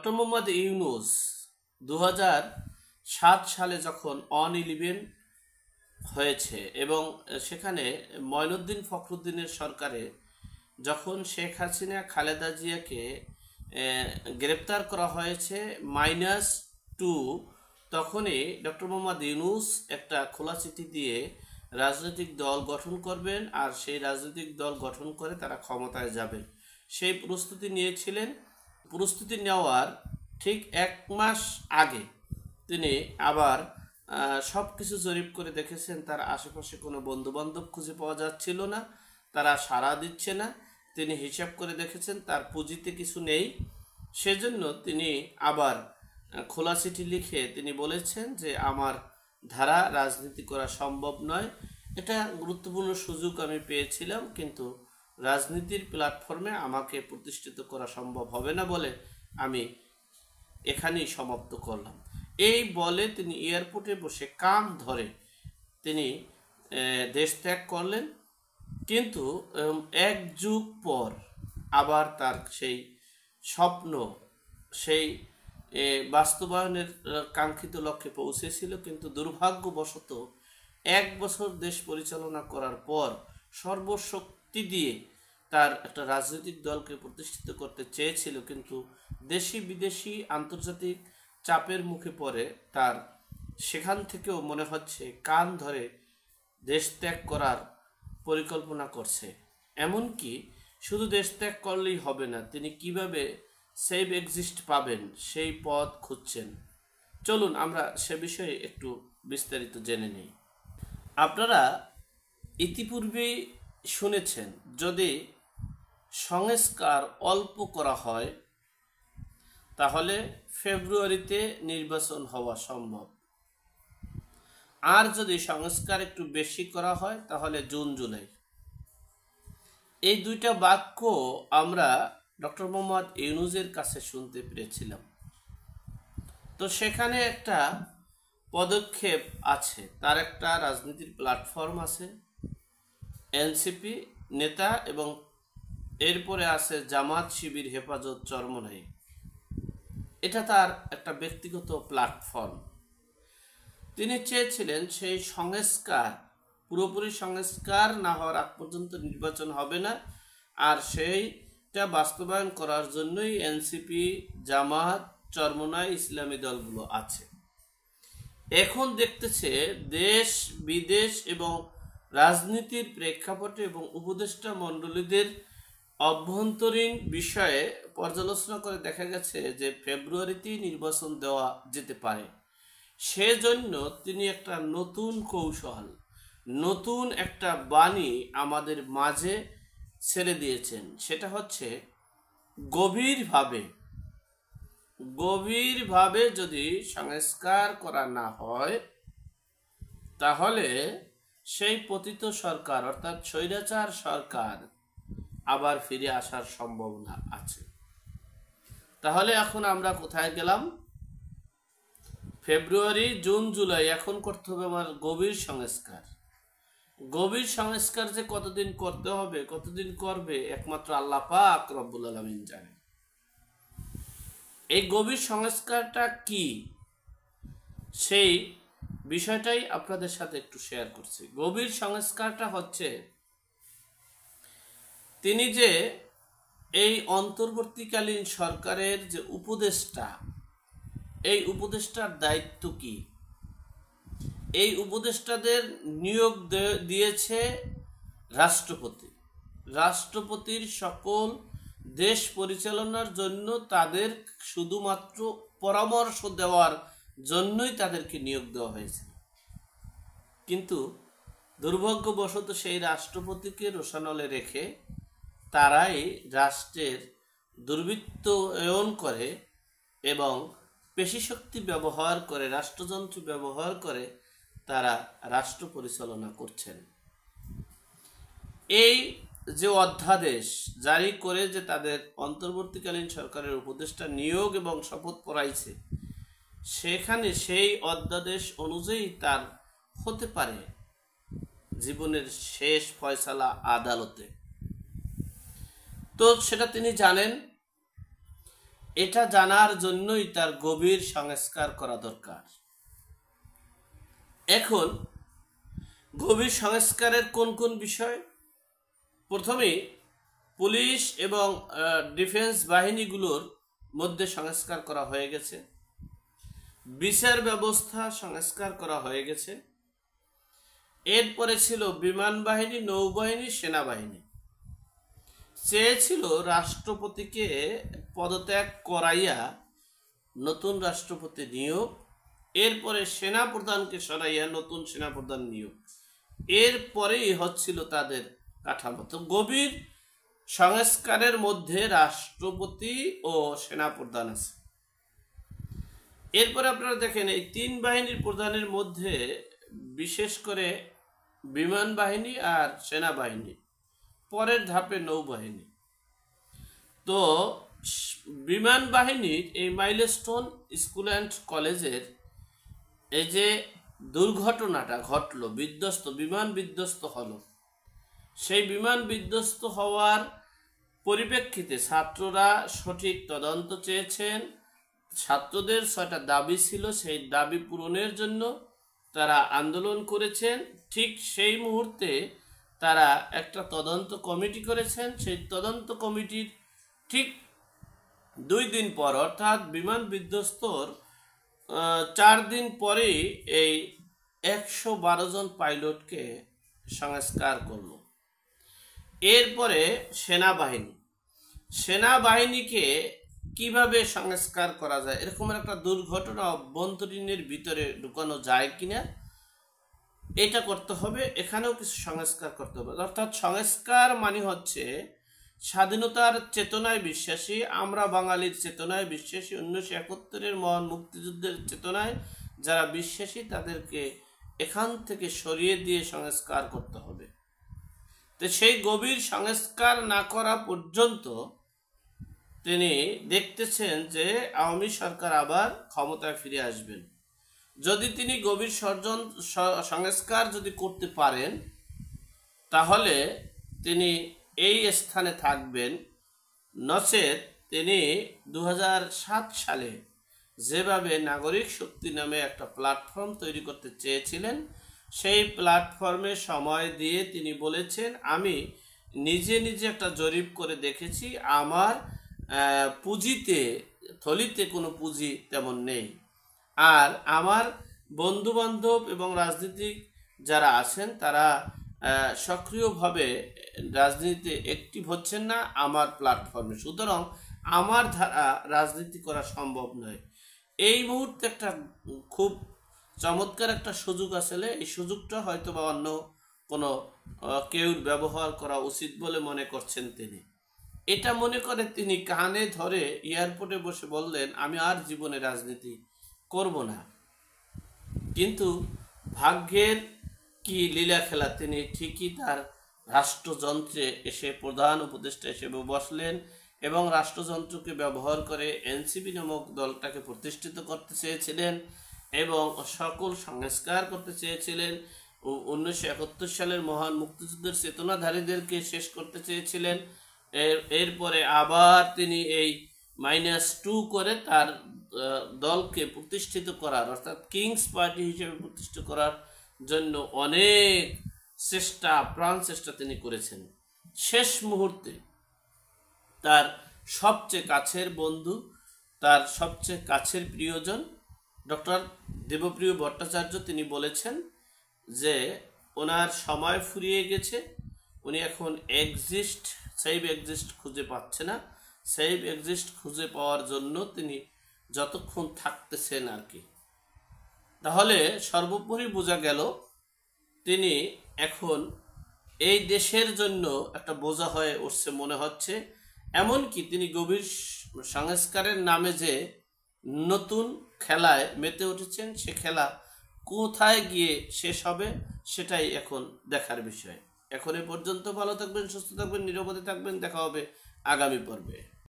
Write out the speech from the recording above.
Doctor Mohammad Yunus 2007 সালে যখন অন-11 হয়েছে এবং সেখানে মঈনুদ্দিন ফখরুদ্দিনের সরকারে যখন শেখ হাসিনা খালেদা জিয়াকে গ্রেপ্তার করা হয়েছে -2, তখনই ডক্টর মোহাম্মদ ইউনূস একটা খোলা চিঠি দিয়ে রাজনৈতিক দল গঠন করবেন আর সেই রাজনৈতিক দল গঠন করে তারা ক্ষমতায় যাবেন সেই প্রস্তুতি নিয়েছিলেন। প্রস্তুতি নেওয়ার ঠিক 1 মাস আগে তিনি আবার সব কিছু জরিপ করে দেখেছেন তার আশেপাশে কোনো বন্ধুবান্ধব খুঁজে পাওয়া যাচ্ছিল না, তারা সাড়া দিচ্ছে না। তিনি হিসাব করে দেখেছেন তার পুঁজিতে কিছু নেই, সেজন্য তিনি আবার খোলা চিঠি লিখে তিনি বলেছেন যে আমার ধারা রাজনীতি করা সম্ভব নয়, এটা গুরুত্বপূর্ণ সুযোগ আমি পেয়েছিলাম কিন্তু রাজনীতির প্ল্যাটফর্মে আমাকে প্রতিষ্ঠিত করা সম্ভব হবে না বলে আমি এখানেই সমাপ্ত করলাম। এই বলে তিনি এয়ারপোর্টে বসে কান ধরে তিনি দেশ ত্যাগ করলেন। কিন্তু 1 যুগ পর আবার তার সেই স্বপ্ন সেই বাস্তবায়নের কাঙ্ক্ষিত লক্ষ্যে পৌঁছেছিল, কিন্তু দুর্ভাগ্যবশত 1 বছর দেশ পরিচালনা করার পর সর্বশক্তি দিয়ে তার একটা রাজনৈতিক দলকে প্রতিষ্ঠিত করতে চেয়েছিল, কিন্তু দেশি বিদেশি আন্তর্জাতিক চাপের মুখে পড়ে তার সেখান থেকেও মনে হচ্ছে কান ধরে দেশ ত্যাগ করার পরিকল্পনা করছে। এমনকি শুধু দেশ ত্যাগ করলেই হবে না, তিনি কিভাবে সেভ এক্সিস্ট পাবেন সেই পথ খুঁজছেন। চলুন আমরা সে বিষয়ে একটু বিস্তারিত জেনে নিই। আপনারা ইতিপূর্বেই শুনেছেন যদি সংস্কার অল্প করা হয় তাহলে ফেব্রুয়ারিতে নির্বাচন হওয়া সম্ভব, আর যদি সংস্কার একটু বেশি করা হয় তাহলে জুন জুলাই। এই দুইটা বাক্য আমরা ডক্টর মোহাম্মদ ইউনূসের কাছে শুনতে পেরেছিলাম। তো সেখানে একটা পদক্ষেপ আছে, তার একটা রাজনীতির প্ল্যাটফর্ম আছে, এনসিপি নেতা, এবং এরপরে আছে জামাত শিবির হেফাজত চরমনাই। এটা তার একটা ব্যক্তিগত প্ল্যাটফর্ম। তিনি চেয়েছিলেন সেই সংস্কার পুরোপুরি সংস্কার না হওয়ার আগ পর্যন্ত নির্বাচন হবে না, আর সেইটা বাস্তবায়ন করার জন্যই এনসিপি, জামাত, চরমনাই, ইসলামী দলগুলো আছে। এখন দেখতেছে দেশ বিদেশ এবং রাজনীতির প্রেক্ষাপটে এবং উপদেষ্টা মণ্ডলীদের অভ্যন্তরীণ বিষয়ে পর্যালোচনা করে দেখা গেছে যে ফেব্রুয়ারিতেই নির্বাচন দেওয়া যেতে পারে। সেজন্য তিনি একটা নতুন কৌশল, নতুন একটা বাণী আমাদের মাঝে ছেড়ে দিয়েছেন। সেটা হচ্ছে গভীরভাবে যদি সংস্কার করা না হয় তাহলে সেই পতিত সরকার অর্থাৎ স্বৈরাচার সরকার আবার ফিরে আসার সম্ভাবনা আছে। তাহলে এখন আমরা কোথায় গেলাম? ফেব্রুয়ারি, জুন, জুলাই, এখন করতে হবে আমার গভীর সংস্কার। গভীর সংস্কার যে কতদিন করতে হবে, কতদিন করবে, একমাত্র আল্লাহ পাক রব্বুল আলামিন জানেন। এই গভীর সংস্কারটা কি সেই বিষয়টাই আপনাদের সাথে একটু শেয়ার করছি। গভীর সংস্কারটা হচ্ছে তিনি যে এই অন্তর্বর্তীকালীন সরকারের যে উপদেষ্টা, এই উপদেষ্টার দায়িত্ব কি? এই উপদেষ্টাদের নিয়োগ দিয়েছে রাষ্ট্রপতি। রাষ্ট্রপতির সকল দেশ পরিচালনার জন্য তাদের শুধুমাত্র পরামর্শ দেওয়ার জন্যই তাদেরকে নিয়োগ দেওয়া হয়েছে। কিন্তু দুর্ভাগ্যবশত সেই রাষ্ট্রপতিকে রোষানলে রেখে তারাই রাষ্ট্রের দুর্বৃত্তায়ন করে এবং পেশিশক্তি ব্যবহার করে, রাষ্ট্রযন্ত্র ব্যবহার করে তারা রাষ্ট্র পরিচালনা করছেন। এই যে অধ্যাদেশ জারি করে যে তাদের অন্তর্বর্তীকালীন সরকারের উপদেষ্টা নিয়োগ এবং শপথ পড়াইছে, সেখানে সেই অধ্যাদেশ অনুযায়ী তার হতে পারে জীবনের শেষ ফয়সালা আদালতে। তো সেটা তিনি জানেন। এটা জানার জন্যই তার গভীর সংস্কার করা দরকার। এখন গভীর সংস্কারের কোন কোন বিষয়? প্রথমেই পুলিশ এবং ডিফেন্স বাহিনীগুলোর মধ্যে সংস্কার করা হয়ে গেছে, বিচার ব্যবস্থা সংস্কার করা হয়ে গেছে। এরপরে ছিল বিমান বাহিনী, নৌবাহিনী, সেনাবাহিনী। চেয়েছিল রাষ্ট্রপতিকে পদত্যাগ করাইয়া নতুন রাষ্ট্রপতি নিয়োগ, এরপরে সেনা প্রধানকে সরাইয়া নতুন সেনা প্রধান নিয়োগ। এরপরেই হচ্ছিল তাদের কাঠামো। তো গভীর সংস্কারের মধ্যে রাষ্ট্রপতি ও সেনা প্রধান আছে। এরপরে আপনারা দেখেন এই তিন বাহিনীর প্রধানের মধ্যে বিশেষ করে বিমান বাহিনী আর সেনাবাহিনী, পরের ধাপে নৌবাহিনী। তো বিমান বাহিনীর এই মাইলস্টোন স্কুল অ্যান্ড কলেজের এই যে দুর্ঘটনাটা ঘটলো, বিমান বিধ্বস্ত হলো, সেই বিমান বিধ্বস্ত হওয়ার পরিপ্রেক্ষিতে ছাত্ররা সঠিক তদন্ত চেয়েছেন। ছাত্রদের 6টা দাবি ছিল, সেই দাবি পূরণের জন্য তারা আন্দোলন করেছেন। ঠিক সেই মুহূর্তে তারা একটা তদন্ত কমিটি করেছেন। সেই তদন্ত কমিটির ঠিক 2 দিন পর, অর্থাৎ বিমান বিধ্বস্তর 4 দিন পরেই এই 112 জন পাইলটকে সংস্কার করলো। এরপরে সেনাবাহিনীকে কিভাবে সংস্কার করা যায়, এরকম একটা দুর্ঘটনা অভ্যন্তরীণের ভিতরে ঢুকানো যায় কিনা এটা করতে হবে। এখানেও কিছু সংস্কার করতে হবে। অর্থাৎ সংস্কার মানে হচ্ছে স্বাধীনতার চেতনায় বিশ্বাসী, আমরা বাঙালির চেতনায় বিশ্বাসী, 1971-এর মহান মুক্তিযুদ্ধের চেতনায় যারা বিশ্বাসী তাদেরকে এখান থেকে সরিয়ে দিয়ে সংস্কার করতে হবে। তো সেই গভীর সংস্কার না করা পর্যন্ত তিনি দেখতেছেন যে আওয়ামী সরকার আবার ক্ষমতায় ফিরে আসবেন। যদি তিনি গভীর সংস্কার যদি করতে পারেন তাহলে তিনি এই স্থানে থাকবেন, নচেত তিনি 2007 সালে যেভাবে নাগরিক শক্তি নামে একটা প্ল্যাটফর্ম তৈরি করতে চেয়েছিলেন, সেই প্ল্যাটফর্মে সময় দিয়ে তিনি বলেছেন, আমি নিজে একটা জরিপ করে দেখেছি, আমার থলিতে কোনো পুঁজি তেমন নেই, আর আমার বন্ধু বান্ধব এবং রাজনীতিক যারা আছেন তারা সক্রিয়ভাবে রাজনীতিতে অ্যাক্টিভ হচ্ছেন না আমার প্ল্যাটফর্মে, সুতরাং আমার দ্বারা রাজনীতি করা সম্ভব নয়। এই মুহূর্তে একটা খুব চমৎকার একটা সুযোগ আসলে, এই সুযোগটা হয়তো বা অন্য কোনো কেউ ব্যবহার করা উচিত বলে মনে করছেন তিনি। এটা মনে করে তিনি কানে ধরে এয়ারপোর্টে বসে বললেন, আমি আর জীবনে রাজনীতি করব না। কিন্তু ভাগ্যের কি লীলা খেলা, তিনি ঠিকই তার রাষ্ট্রযন্ত্রে এসে প্রধান উপদেষ্টা হিসেবে বসলেন এবং রাষ্ট্রযন্ত্রকে ব্যবহার করে এনসিপি নামক দলটাকে প্রতিষ্ঠিত করতে চেয়েছিলেন এবং সকল সংস্কার করতে চেয়েছিলেন। 1971 সালের মহান মুক্তিযুদ্ধের চেতনাধারীদেরকে শেষ করতে চেয়েছিলেন। এরপরে আবার তিনি এই -2 করে তার দলকে প্রতিষ্ঠিত করার, অর্থাৎ কিংস পার্টি হিসেবে প্রতিষ্ঠিত করার জন্য অনেক প্রাণ চেষ্টা তিনি করেছেন। শেষ মুহূর্তে তার সবচেয়ে কাছের বন্ধু, তার সবচেয়ে কাছের প্রিয়জন ডক্টর দেবপ্রিয় ভট্টাচার্য তিনি বলেছেন যে ওনার সময় ফুরিয়ে গেছে, উনি এখন সেভ এক্সিস্ট খুঁজে পাচ্ছে না। সেভ এক্সিস্ট খুঁজে পাওয়ার জন্য তিনি যতক্ষণ থাকতেছেন আর কি। তাহলে সর্বোপরি বোঝা গেল তিনি এখন এই দেশের জন্য একটা বোঝা হয়ে উঠছে মনে হচ্ছে। এমনকি তিনি গভীর সংস্কারের নামে যে নতুন খেলায় মেতে উঠেছেন, সে খেলা কোথায় গিয়ে শেষ হবে সেটাই এখন দেখার বিষয়। এখন এ পর্যন্ত ভালো থাকবেন, সুস্থ থাকবেন, নিরাপদে থাকবেন। দেখা হবে আগামী পর্বে।